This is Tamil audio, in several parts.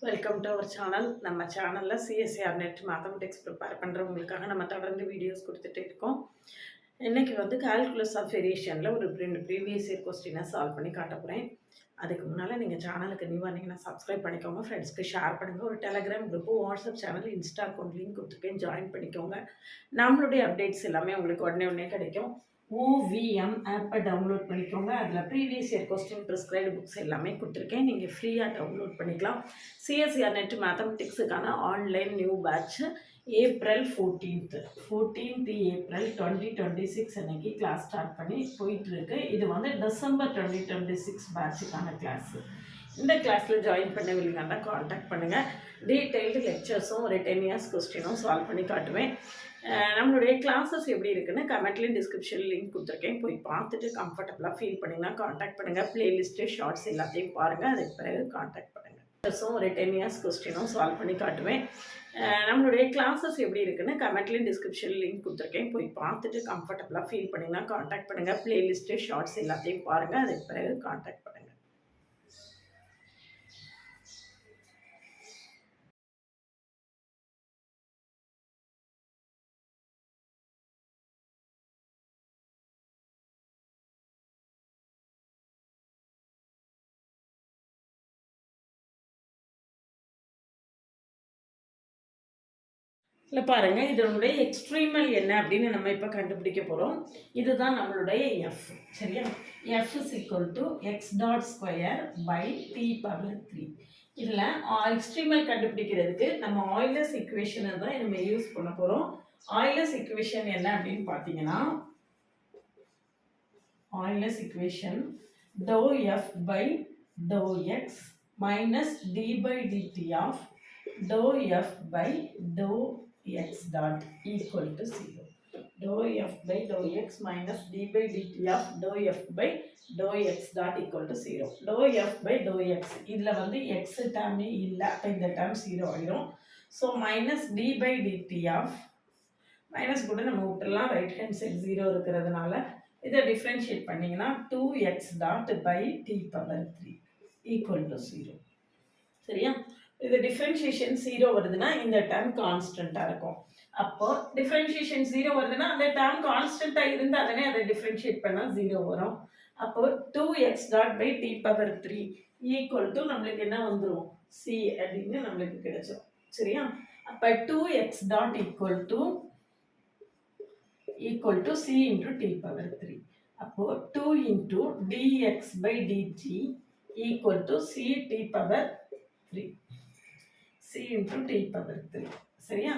Welcome to our channel. நம்ம சேனலில் சிஎஸ்சிஆர் நெட் மேத்தமெட்டிக்ஸ் ப்ரிப்பேர் பண்ணுறவங்களுக்காக நம்ம தொடர்ந்து வீடியோஸ் கொடுத்துட்டு இருக்கோம். இன்றைக்கி வந்து கால்குலஸ் ஆஃப் வேரியேஷனில் ஒரு 2 ப்ரீவியஸ் இயர் கொஸ்டினை சால்வ் பண்ணி காட்ட போகிறேன். அதுக்கு முன்னால் நீங்கள் சேனலுக்கு நியூ வந்தீங்கன்னா சப்ஸ்கிரைப் பண்ணிக்கோங்க, ஃப்ரெண்ட்ஸ்க்கு ஷேர் பண்ணுங்கள். ஒரு Telegram group, WhatsApp channel, Insta account link கொடுத்துருக்கேன், ஜாயின் பண்ணிக்கோங்க. நம்மளுடைய அப்டேட்ஸ் எல்லாமே உங்களுக்கு உடனே கிடைக்கும். OVM ஆப்பை டவுன்லோட் பண்ணிக்கோங்க. அதில் previous year question prescribed books எல்லாமே கொடுத்துருக்கேன், நீங்கள் ஃப்ரீயாக டவுன்லோட் பண்ணிக்கலாம். சிஎஸ்சிஆர் நெட் மேத்தமெட்டிக்ஸுக்கான online new batch April 14th April 2026 அன்னைக்கு கிளாஸ் ஸ்டார்ட் பண்ணி போயிட்டுருக்கு. இது வந்து டிசம்பர் 2026 பேட்சுக்கான கிளாஸு. இந்த கிளாஸில் ஜாயின் பண்ணவில்லைங்கன்னா காண்டாக்ட் பண்ணுங்கள். டீட்டெயில்டு லெக்சர்ஸும் ஒரு 10 இயர்ஸ் கொஸ்டினும் சால்வ் பண்ணி காட்டுவேன். நம்மளுடைய கிளாஸஸ் எப்படி இருக்குன்னு கமெண்ட்லேயும் டிஸ்கிரிப்ஷன் லிங்க் கொடுத்துருக்கேன், போய் பார்த்துட்டு கம்ஃபர்டபுளாக ஃபீல் பண்ணிங்கன்னா காண்டாக்ட் பண்ணுங்கள். ப்ளேலிஸ்ட்டு ஷார்ட்ஸ் எல்லாத்தையும் பாருங்கள், அதுக்கு பிறகு காண்டாக்ட் பண்ணுங்கள். ஒரு 10 இயர்ஸ் கொஸ்டினும் சால்வ் பண்ணி காட்டுவேன். நம்மளுடைய கிளாஸஸ் எப்படி இருக்குன்னு கமெண்ட்லேயும் டிஸ்கிரிப்ஷன் லிங்க் கொடுத்துருக்கேன், போய் பார்த்துட்டு கம்ஃபர்டபுளாக ஃபீல் பண்ணிங்கன்னா காண்டாக்ட் பண்ணுங்கள். ப்ளேலிஸ்ட்டு ஷார்ட்ஸ் எல்லாத்தையும் பாருங்கள், அதுக்கு பிறகு காண்டாக்ட் பண்ணுங்கள். இல்லை பாருங்கள், இதனுடைய எக்ஸ்ட்ரீமல் என்ன அப்படின்னு நம்ம இப்போ கண்டுபிடிக்க போகிறோம். இதுதான் நம்மளுடைய எஃப். சரியா? F is equal to x dot square by t power 3. இதில் எக்ஸ்ட்ரீமல் கண்டுபிடிக்கிறதுக்கு நம்ம ஆயிலர்ஸ் ஈக்குவேஷனை தான் நம்ம யூஸ் பண்ண போகிறோம். ஆயிலர்ஸ் ஈக்குவேஷன் என்ன அப்படின்னு பார்த்தீங்கன்னா, Euler's equation dou f by dou x minus d by dt of dou f by dou x dot equal to 0. Dou f by dou x minus d by dt of dou f by dou x dot equal to 0. Dou f by dou x இதில் வந்து x டேர்மே இல்லை, அப்போ இந்த டேர்ம் 0 ஆகிடும். So minus d by dt of minus கூட நம்ம விட்டுடலாம், ரைட் ஹேண்ட் சைட் 0 இருக்கிறதுனால. இதை டிஃப்ரென்ஷியேட் பண்ணிங்கன்னா 2x dot by t power 3 equal to 0. சரியா? இது டிஃப்ரென்ஷியேஷன் 0 வருதுன்னா இந்த டேர்ம் கான்ஸ்டண்ட்டாக இருக்கும். அப்போ டிஃப்ரென்ஷியேஷன் 0 வருதுன்னா அந்த டேர்ம் கான்ஸ்டண்ட்டாக இருந்தால் தானே அதை டிஃப்ரென்ஷியேட் பண்ணால் 0 வரும். அப்போ 2x dot by t power 3 equal to நம்மளுக்கு என்ன வந்துடும், சி அப்படின்னு நம்மளுக்கு கிடைச்சிடும். சரியா? அப்போ 2x dot equal to c into t power 3. அப்போ 2 into dx by dt equal to c t power 3. c into t power 3. சரியா?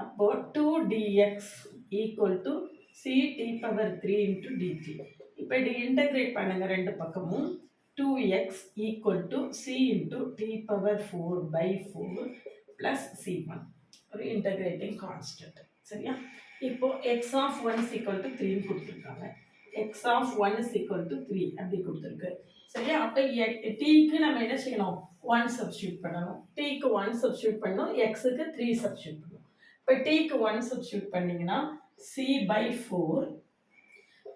அப்போ 2dx equal to c t power 3 into dt. இப்போ இது இன்டகிரேட் பண்ணுங்க ரெண்டு பக்கமும். 2x equal to c into t power 4 by 4 plus c1. ஒரு இன்டகிரேட்டிங் கான்ஸ்டன்ட். சரியா? இப்போ x of 1 is equal to 3 கொடுத்துருக்காங்க. x of 1 is equal to 3 அப்படி கொடுத்துருக்கு. சரியா? அப்போ tக்கு நம்ம என்ன செய்யணும், 1 சப்ஸ்டியூட் பண்ணணும். tக்கு 1 சப்ஸ்டியூட் பண்ணணும், xக்கு 3 சப்ஸ்டியூட் பண்ணணும். இப்போ tக்கு 1 சப்ஸ்டியூட் பண்ணிங்கன்னா c by 4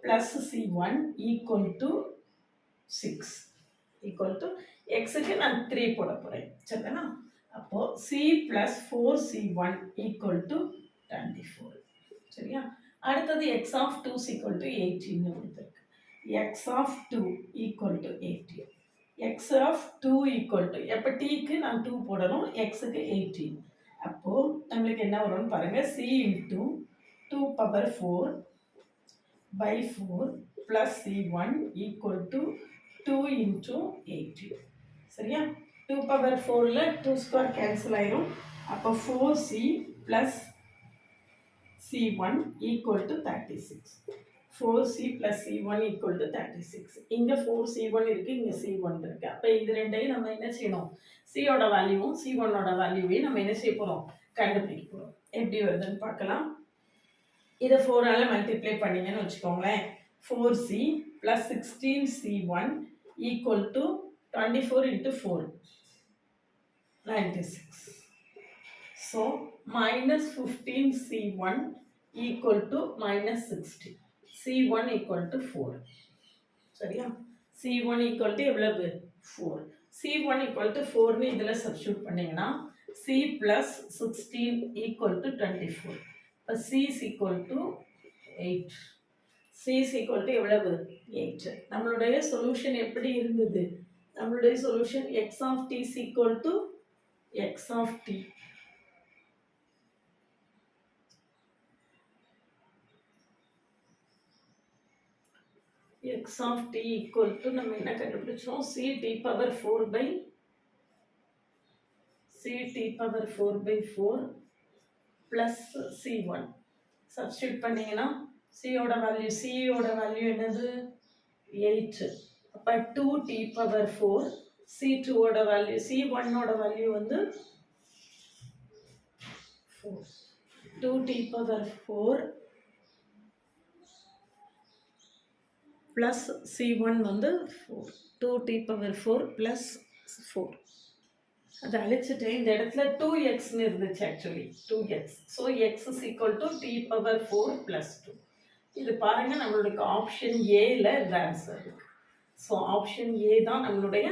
plus c1 equal to 6 equal to xக்கு நான் 3 போட போகிறேன். சரிதானா? அப்போ c plus 4c1 equal to 24. சரியா? அடுத்தது x of 2 is equal to 18 கொடுத்துருக்கு. x of 2 equal to 18. x of 2 equal to, எப்போ tக்கு நான் 2 போடணும், xக்கு 18. அப்போ நம்மளுக்கு என்ன வரும்னு பாருங்க, c into 2 power 4 by 4 plus c1 equal to 2 into 18. சரியா? 2 power 4ல 2 ஸ்கொயர் கேன்சல் ஆயிரும். அப்போ 4c plus c1 equal to 36. 4c plus c1 equal to 36. இங்கே 4c1 இருக்குது, இங்கே c1 இருக்குது. அப்போ இது ரெண்டையும் நம்ம என்ன செய்யணும், c-ஓட வேல்யூவும் c1ஓட வேல்யூவையும் நம்ம என்ன செய்ய போகிறோம், கண்டுபிடிக்க போகிறோம். எப்படி வருதுன்னு பார்க்கலாம். இதை 4ஆல் மல்டிப்ளை பண்ணிங்கன்னு வச்சுக்கோங்களேன். 4c plus 16c1 equal to 24 into 4 96. So minus 15c1 equal to minus 60. c1 equal to 4. சரியா? c1 equal to எவ்வளவு, 4. C1 equal to 4 இதில் substitute பண்ணிங்கன்னா C plus 16 equal to 24. இப்போ C is equal to 8. C is equal to எவ்வளவு 8. நம்மளுடைய சொல்யூஷன் எப்படி இருந்தது? நம்மளுடைய solution x of t is equal to x of t. x of t equal to நம்ம என்ன கண்டுபிடிச்சோம்? c t power 4 by c t power 4 by 4 plus c1. Substitute பண்ணீங்கன்னா c ஓட வேல்யூ என்னது 8. அப்ப 2t power 4 c2 ஓட வேல்யூ c1 ஓட வேல்யூ வந்து 4. 2t power 4 plus c1 வந்து 4. 2t power 4 plus 4. அது அழிச்சிட்டு இந்த இடத்துல 2x இருந்துச்சு actually 2x. So x is equal to t power 4 plus 2. இது பாருங்க நம்மளுடைய ஆப்ஷன் ஏல இந்த ஆன்சர் இருக்கு. ஸோ ஆப்ஷன் ஏ தான் நம்மளுடைய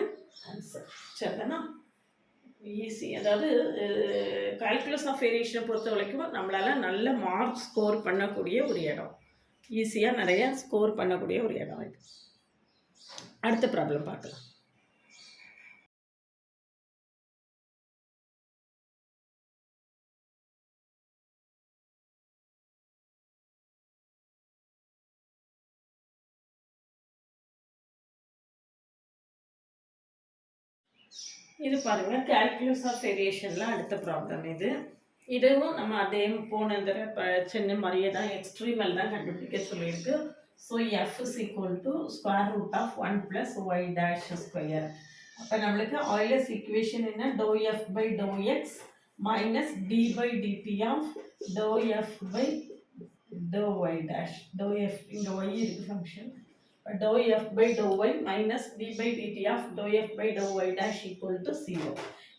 ஆன்சர். சரிதானா? ஈஸி. அதாவது கால்குலஸ் ஆஃப் வேரியேஷனை பொறுத்த வரைக்கும் நம்மளால நல்ல மார்க் ஸ்கோர் பண்ணக்கூடிய ஒரு இடம், ஈஸியாக நிறைய ஸ்கோர் பண்ணக்கூடிய ஒரு இடம் இது. அடுத்த ப்ராப்ளம் பார்க்கலாம். இது பாருங்க கால்குலஸ் ஆஃப் வேரியேஷனில் அடுத்த ப்ராப்ளம் இது. இதுவும் நம்ம அதே போன தடவை சின்ன மாதிரியே தான் எக்ஸ்ட்ரீமல் தான் கண்டுபிடிக்க சொல்லியிருக்கு. So f is equal to square root of 1 + y dash square. அப்போ நம்மளுக்கு ஆயிலர்ஸ் ஈக்குவேஷன் என்ன? Dou f by dou x minus d by dt of dou f by dou y dash. Dou f இங்கே ஒய் இருக்குது function. dou f by dou y minus d by dt of dou f by dou y dash equal to 0.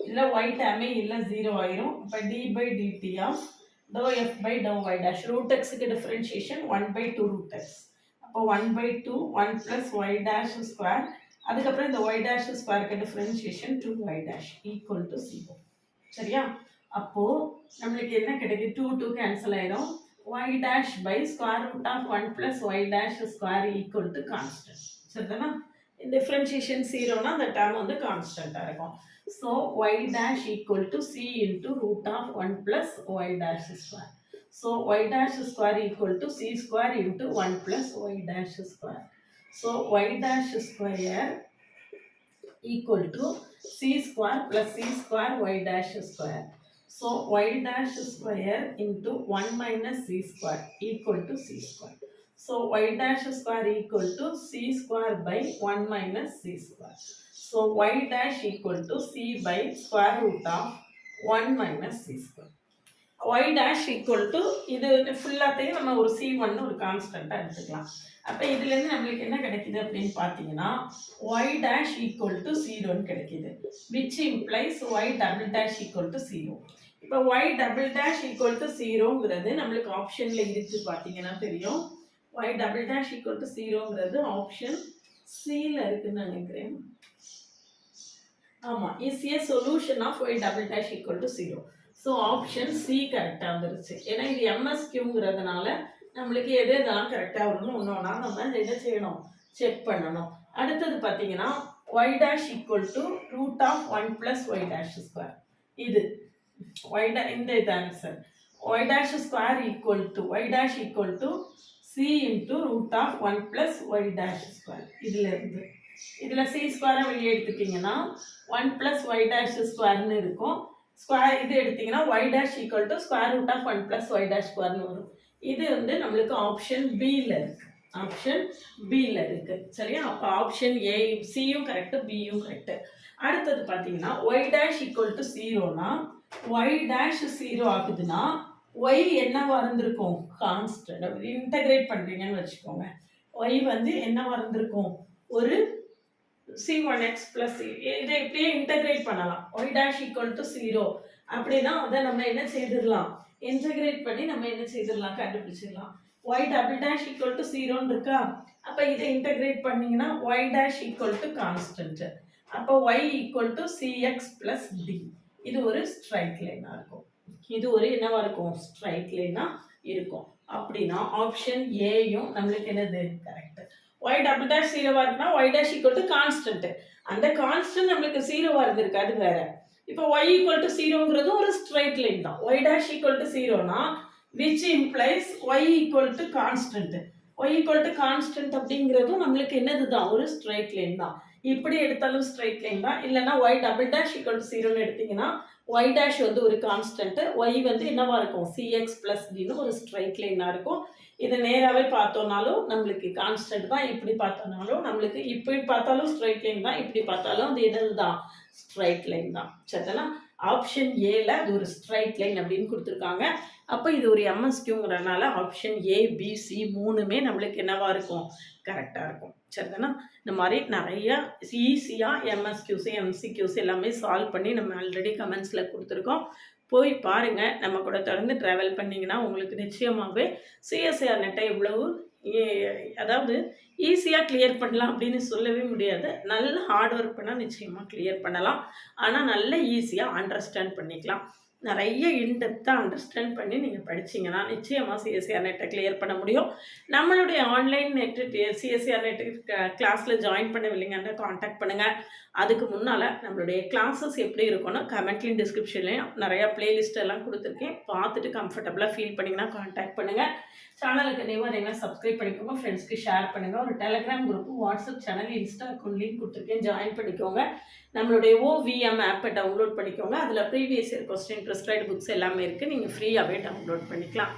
இதில் y டேமே இல்லை 0 ஆயிரும். இப்போ d by dt of dou f by dou y dash root xக்கு differentiation 1 by 2 root x. அப்போ 1 by 2 1 plus y dash square. அதுக்கப்புறம் இந்த y dash squareக்கு differentiation 2y dash equal to 0. சரியா? அப்போ நம்மளுக்கு என்ன கிடைக்கும்? 2 கேன்சல் ஆயிடும். y dash by square root of 1 plus y dash square equal to constant. சரிதானா? differentiation 0 னா அந்த term வந்து கான்ஸ்டன்ட்டா இருக்கும். so y dash equal to c into root of 1 plus y dash square. so y dash square equal to c square into 1 plus y dash square. so y dash square equal to c square plus c square y dash square. So y dash square into 1 minus c square equal to c square. So y dash square equal to c square by 1 minus c square. So y dash equal to c by square root of 1 minus c square. y dash equal to இது ஃபுல்லாத்தையும் நம்ம ஒரு c1 ஒரு கான்ஸ்டன்ட்டாக எடுத்துக்கலாம். அப்போ இதுலேருந்து நம்மளுக்கு என்ன கிடைக்குது அப்படின்னு பார்த்தீங்கன்னா y dash equal to 0 கிடைக்குது. which implies y double dash equal to 0. இப்போ y double dash equal to 0ங்கிறது நம்மளுக்கு ஆப்ஷனில் இருக்கு பார்த்தீங்கன்னா தெரியும். y double dash equal to 0ங்கிறது ஆப்ஷன் சியில் இருக்குன்னு நினைக்கிறேன். ஆமாம், is a solution of y double dash equal to 0. So option C கரெக்டாக வந்துருச்சு. ஏன்னா இது எம்எஸ்கியூங்கிறதுனால நம்மளுக்கு எது எதெல்லாம் கரெக்டாக வரணும் ஒன்று ஒன்றா நம்ம என்ன செய்யணும், செக் பண்ணணும். அடுத்தது பார்த்தீங்கன்னா y dash equal to root of 1 plus y dash square. இது இந்த இது answer. y dash square equal to y dash equal to c into root of 1 plus y dash square. இதில் c ஸ்கொயரை வெளியே எடுத்துட்டிங்கன்னா 1 plus y dash ஸ்கொயர்னு இருக்கும். ஸ்கொயர் இது எடுத்தீங்கன்னா y dash equal to square root of 1 plus y dash ஸ்கொயர்னு வரும். இது வந்து நம்மளுக்கு ஆப்ஷன் பியில் இருக்கு. ஆப்ஷன் பியில் இருக்கு. சரியா? அப்போ ஆப்ஷன் ஏ சியும் கரெக்டு, பியும் கரெக்டு. அடுத்தது பார்த்தீங்கன்னா y dash equal to 0னா y dash 0 ஆகுதுன்னா y என்னவா இருந்திருக்கும்? கான்ஸ்டன்ட். இன்டகிரேட் பண்ணுறீங்கன்னு வச்சுக்கோங்க. y வந்து என்னவா இருந்திருக்கும்? ஒரு c1x plus இதை இப்படியே இன்டகிரேட் பண்ணலாம். y dash equal to 0 அப்படின்னா அதை நம்ம என்ன செய்திடலாம்? இன்டகிரேட் பண்ணி நம்ம என்ன செய்திடலாம்? கண்டுபிடிச்சிடலாம். y double dash equal to 0ன்னு இருக்கா? அப்போ இதை இன்டகிரேட் பண்ணிங்கன்னா y dash equal to constant. அப்போ y equal to cx plus d. இது ஒரு ஸ்ட்ரைட் லைனாக இருக்கும். இது ஒரு என்னவா இருக்கும்? ஸ்ட்ரைட் லைனாக இருக்கும். அப்படின்னா ஆப்ஷன் ஏயும் நம்மளுக்கு என்னது? கரெக்ட். ஒய் டபுள் டேஷ் ஜீரோவாக இருக்குன்னா y dash equal to constant. அந்த கான்ஸ்டன்ட் நம்மளுக்கு ஜீரோவாக இருந்திருக்கு, அது வேற. இப்போ ஒய் ஈக்குவல் டு ஜீரோங்கிறது ஒரு ஸ்ட்ரைட் லைன் தான். ஒய் டேஷ் ஈக்குவல் டு ஜீரோனா which implies Y equal to constant. Y equal to constant அப்படிங்கிறதும் நம்மளுக்கு என்னது தான்? ஒரு ஸ்ட்ரைட் லைன் தான். இப்படி எடுத்தாலும் ஸ்ட்ரைட் லைன் தான். இல்லைன்னா y double dash equal to ஜீரோன்னு எடுத்தீங்கன்னா ஒய் டேஷ் வந்து ஒரு கான்ஸ்டன்ட், ஒய் வந்து என்னவா இருக்கும்? சிஎக்ஸ் ப்ளஸ் டின்னு ஒரு ஸ்ட்ரைட் லைனாக இருக்கும். இதை நேராகவே பார்த்தோம்னாலும் நம்மளுக்கு கான்ஸ்டன்ட் தான். இப்படி பார்த்தோம்னாலும் நம்மளுக்கு இப்படி பார்த்தாலும் ஸ்ட்ரைட் லைன் தான், இப்படி பார்த்தாலும் அது என்னது தான்? ஸ்ட்ரைட் லைன் தான். சரிங்களா? ஆப்ஷன் ஏல அது ஒரு ஸ்ட்ரைட் லைன் அப்படின்னு கொடுத்துருக்காங்க. அப்போ இது ஒரு எம்எஸ்கியூங்கிறனால ஆப்ஷன் ஏ பிசி மூணுமே நம்மளுக்கு என்னவா இருக்கும்? கரெக்டாக இருக்கும். சரிதானா? இந்த மாதிரி நிறைய ஈஸியாக எம்எஸ்கியூஸ் எம்சிக்யூஸ் எல்லாமே சால்வ் பண்ணி நம்ம ஆல்ரெடி கமெண்ட்ஸில் கொடுத்துருக்கோம். போய் பாருங்கள். நம்ம கூட தொடர்ந்து ட்ராவல் பண்ணிங்கன்னா உங்களுக்கு நிச்சயமாகவே சிஎஸ்ஆர் நெட்டை இவ்வளவு அதாவது ஈஸியாக கிளியர் பண்ணலாம் அப்படின்னு சொல்லவே முடியாது. நல்ல ஹார்ட் ஒர்க் பண்ணால் நிச்சயமாக கிளியர் பண்ணலாம். ஆனால் நல்ல ஈஸியாக அண்டர்ஸ்டாண்ட் பண்ணிக்கலாம். நிறைய இன்டெப்த்தாக அண்டர்ஸ்டாண்ட் பண்ணி நீங்கள் படிச்சிங்கன்னா நிச்சயமாக சிஎஸ்ஆர் நெட்டை கிளியர் பண்ண முடியும். நம்மளுடைய ஆன்லைன் நெட்டு சிஎஸ்ஆர் நெட்டு கிளாஸில் ஜாயின் பண்ணவில்லைங்கன்னா காண்டாக்ட் பண்ணுங்கள். அதுக்கு முன்னால் நம்மளுடைய கிளாஸஸ் எப்படி இருக்கும்னா கமெண்ட்லையும் டிஸ்கிரிப்ஷன்லையும் நிறையா பிளேலிஸ்ட் எல்லாம் கொடுத்துருக்கேன். பார்த்துட்டு கம்ஃபர்டபுளாக ஃபீல் பண்ணிங்கன்னா காண்டாக்ட் பண்ணுங்கள். சேனலுக்கு நீங்கள் சப்ஸ்கிரைப் பண்ணிக்கோங்க. ஃப்ரெண்ட்ஸ்க்கு ஷேர் பண்ணுங்கள். ஒரு Telegram group, WhatsApp channel, Insta account link கொடுத்துருக்கேன், ஜாயின் பண்ணிக்கோங்க. நம்மளுடைய OVM ஆப்பை டவுன்லோட் பண்ணிக்கோங்க. அதில் previous year question prescribed books எல்லாமே இருக்குது. நீங்கள் ஃப்ரீயாகவே டவுன்லோட் பண்ணிக்கலாம்.